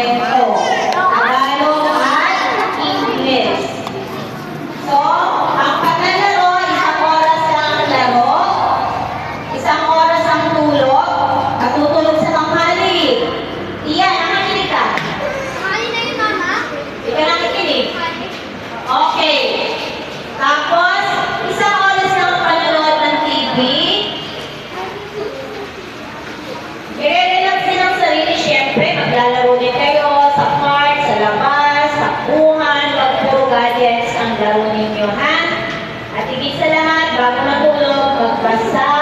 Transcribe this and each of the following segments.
kwento. Tagalog at English. So, ang paglalaro, isang oras ang laro, isang oras ang tulog, at tutulog sa tanghali. Iyan, nakikinig ka. Hindi ka nakikinig. Okay. Tapos, isang oras ng panonood ng TV. I-relax din ang sarili, syempre. Maglalaro din kayo sa park, sa labas, sa buhan, wag puro gadgets ang laro ninyo, ha? At higit sa lahat, bago matulog, magbasa,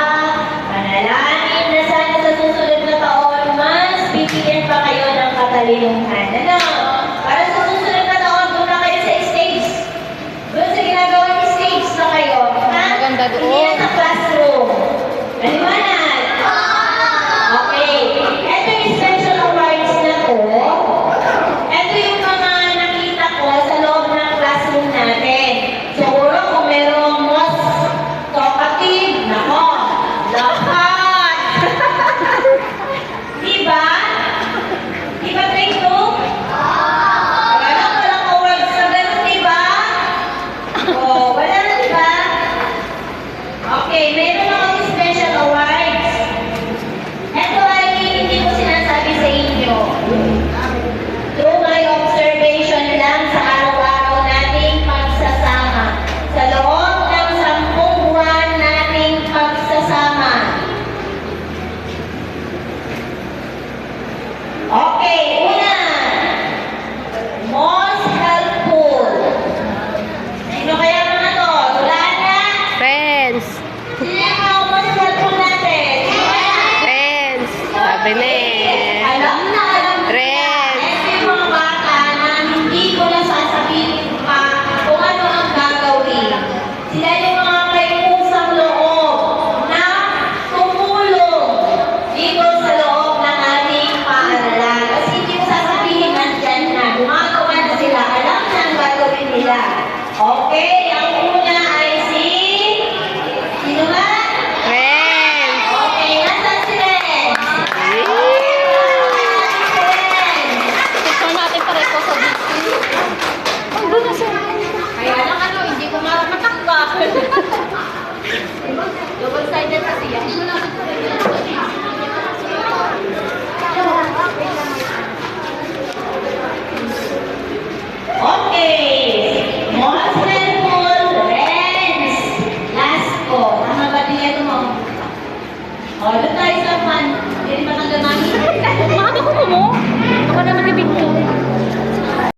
manalangin na sana sa susunod na taon, mas bibigyan pa kayo ng katalinuhan. Ano? Para sa susunod na taon, doon na kayo sa stage. Doon sa ginagawang stage na kayo. Ha? Maganda doon. Hindi yan sa classroom. Naliwanag? Okay. Ito yung special awards na to. Ito yung mga nakita ko sa loob ng classroom natin. Siguro kung merong most talkative, nako, lahat. Diba? Diba, Trey, to? Walang awards na ganun, diba? Oh, wala na, diba? Okay, meron akong special awards. Ito ay hindi ko sinasabi sa inyo. Through my observation lang sa araw-araw nating pagsasama. Sa loob ng 10 buwan nating pagsasama. Okay.